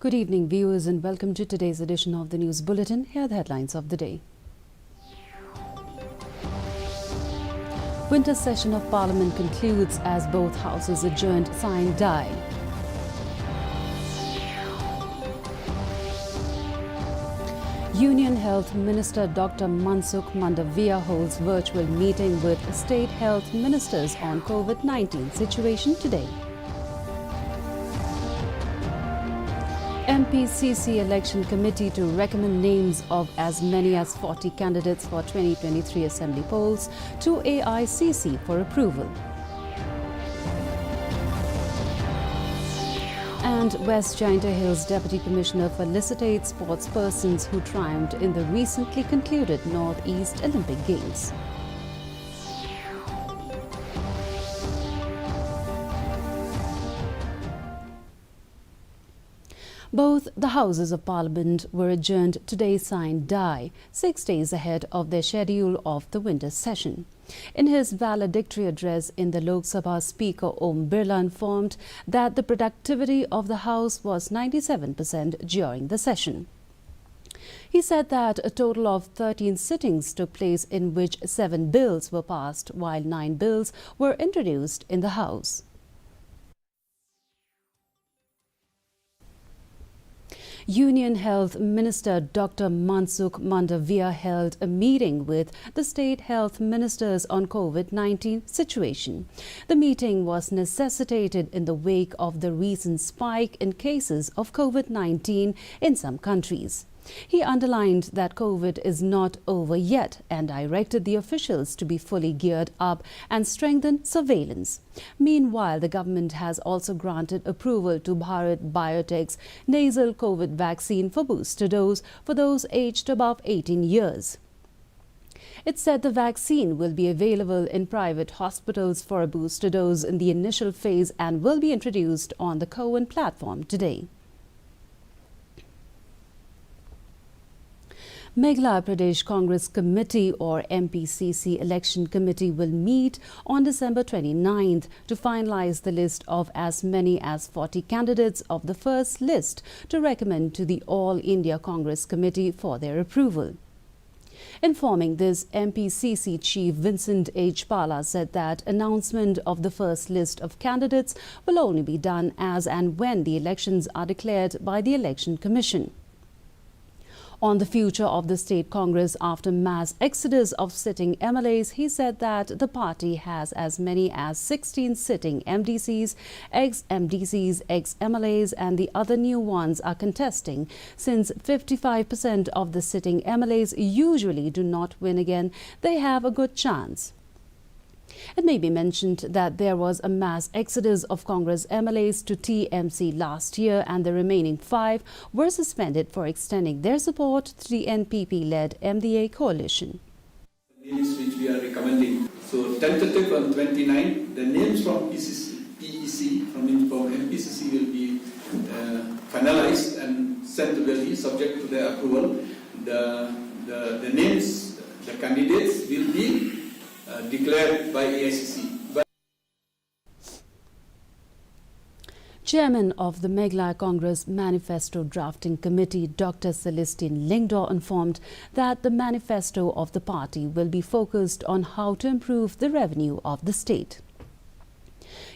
Good evening, viewers, and welcome to today's edition of the News Bulletin. Here are the headlines of the day. Winter session of Parliament concludes as both houses adjourned sine die. Union Health Minister Dr. Mansukh Mandavia holds virtual meeting with state health ministers on COVID-19 situation today. MPCC Election Committee to recommend names of as many as 40 candidates for 2023 Assembly polls to AICC for approval. And West Jaintia Hills Deputy Commissioner felicitates sportspersons who triumphed in the recently concluded Northeast Olympic Games. Both the Houses of Parliament were adjourned today sine die, 6 days ahead of their schedule of the winter session. In his valedictory address in the Lok Sabha, Speaker Om Birla informed that the productivity of the House was 97% during the session. He said that a total of 13 sittings took place in which 7 bills were passed, while 9 bills were introduced in the House. Union Health Minister Dr. Mansukh Mandavia held a meeting with the state health ministers on COVID-19 situation. The meeting was necessitated in the wake of the recent spike in cases of COVID-19 in some countries. He underlined that COVID is not over yet and directed the officials to be fully geared up and strengthen surveillance. Meanwhile, the government has also granted approval to Bharat Biotech's nasal COVID vaccine for booster dose for those aged above 18 years. It said the vaccine will be available in private hospitals for a booster dose in the initial phase and will be introduced on the COWIN platform today. Meghalaya Pradesh Congress Committee or MPCC Election Committee will meet on December 29th to finalize the list of as many as 40 candidates of the first list to recommend to the All India Congress Committee for their approval. Informing this, MPCC Chief Vincent H. Pala said that announcement of the first list of candidates will only be done as and when the elections are declared by the Election Commission. On the future of the state Congress after mass exodus of sitting MLAs, he said that the party has as many as 16 sitting MDCs, ex-MDCs, ex-MLAs and the other new ones are contesting. Since 55% of the sitting MLAs usually do not win again, they have a good chance. It may be mentioned that there was a mass exodus of Congress MLAs to TMC last year and the remaining 5 were suspended for extending their support to the NPP-led MDA coalition. Names which we are recommending. So tentative on 29, the names from PEC, from MPCC will be finalized and sent to Delhi subject to their approval. The names, the candidates will be declared by AICC. Chairman of the Meghalaya Congress Manifesto Drafting Committee, Dr. Celestine Lingdor, informed that the manifesto of the party will be focused on how to improve the revenue of the state.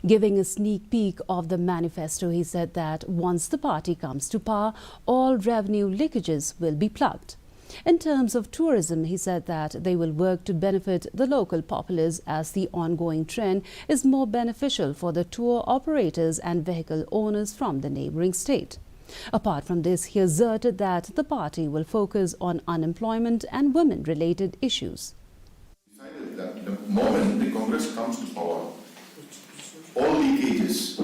Giving a sneak peek of the manifesto, he said that once the party comes to power, all revenue leakages will be plugged. In terms of tourism, he said that they will work to benefit the local populace as the ongoing trend is more beneficial for the tour operators and vehicle owners from the neighbouring state. Apart from this, he asserted that the party will focus on unemployment and women-related issues. Decided that the moment the Congress comes to power, all leakages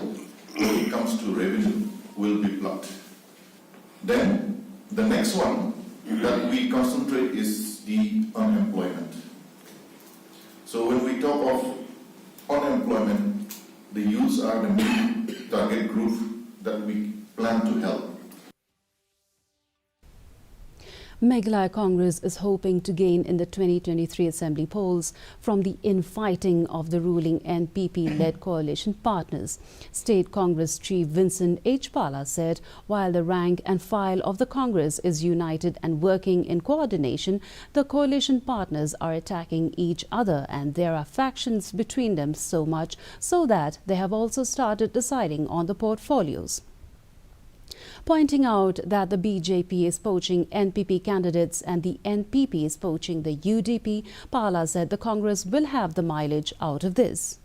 when it comes to revenue will be plugged. Then the next one that we concentrate is the unemployment. So when we talk of unemployment, the youths are the main target group that we plan to help. Meghalaya Congress is hoping to gain in the 2023 Assembly polls from the infighting of the ruling NPP-led coalition partners. State Congress Chief Vincent H. Pala said while the rank and file of the Congress is united and working in coordination, the coalition partners are attacking each other and there are factions between them so much so that they have also started deciding on the portfolios. Pointing out that the BJP is poaching NPP candidates and the NPP is poaching the UDP, Pala said the Congress will have the mileage out of this.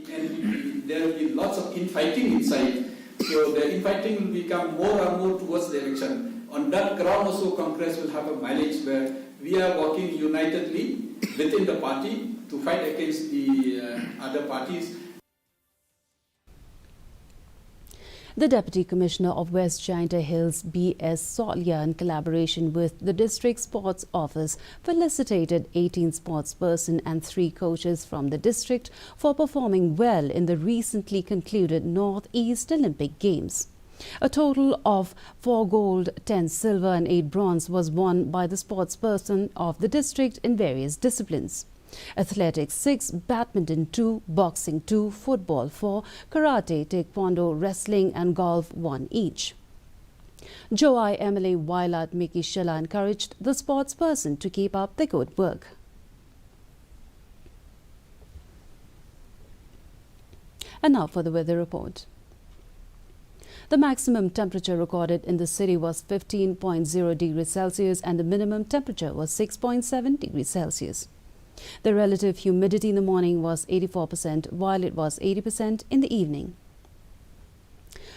NPP, there will be lots of infighting inside, so the infighting will become more and more towards the election. On that ground also Congress will have a mileage where we are working unitedly within the party to fight against the other parties. The Deputy Commissioner of West Jaintia Hills, B.S. Solya, in collaboration with the District Sports Office, felicitated 18 sportspersons and 3 coaches from the district for performing well in the recently concluded North-East Olympic Games. A total of 4 gold, 10 silver and 8 bronze was won by the sportsperson of the district in various disciplines. Athletics 6, badminton 2, boxing 2, football 4, karate, taekwondo, wrestling and golf 1 each. Joai MLA Wailat Miki Shila encouraged the sportsperson to keep up the good work. And now for the weather report. The maximum temperature recorded in the city was 15.0 degrees Celsius and the minimum temperature was 6.7 degrees Celsius. The relative humidity in the morning was 84%, while it was 80% in the evening.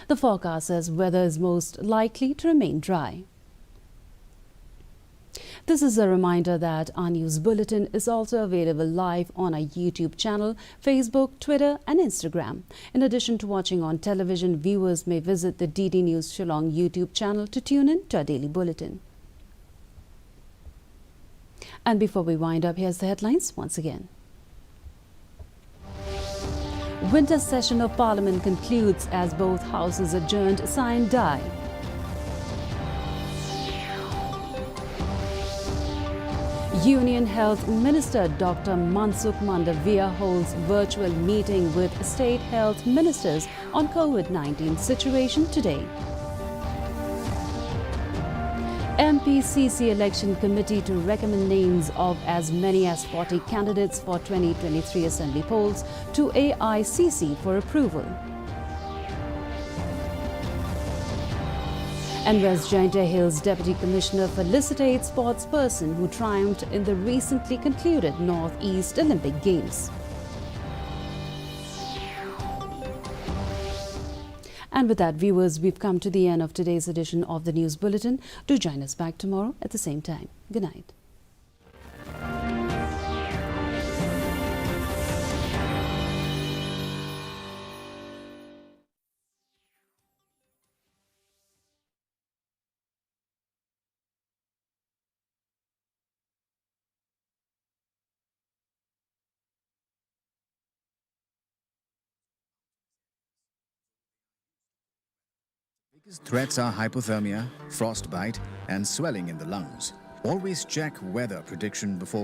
The forecast says weather is most likely to remain dry. This is a reminder that our news bulletin is also available live on our YouTube channel, Facebook, Twitter and Instagram. In addition to watching on television, viewers may visit the DD News Shillong YouTube channel to tune in to our daily bulletin. And before we wind up, here's the headlines once again. Winter session of Parliament concludes as both houses adjourned sine die. Union Health Minister Dr. Mansukh Mandavia holds virtual meeting with state health ministers on COVID-19 situation today. MPCC Election Committee to recommend names of as many as 40 candidates for 2023 Assembly polls to AICC for approval. And West Jaintia Hills Deputy Commissioner felicitates sportsperson who triumphed in the recently concluded North-East Olympic Games. And with that, viewers, we've come to the end of today's edition of the News Bulletin. Do join us back tomorrow at the same time. Good night. Biggest threats are hypothermia, frostbite, and swelling in the lungs. Always check weather prediction before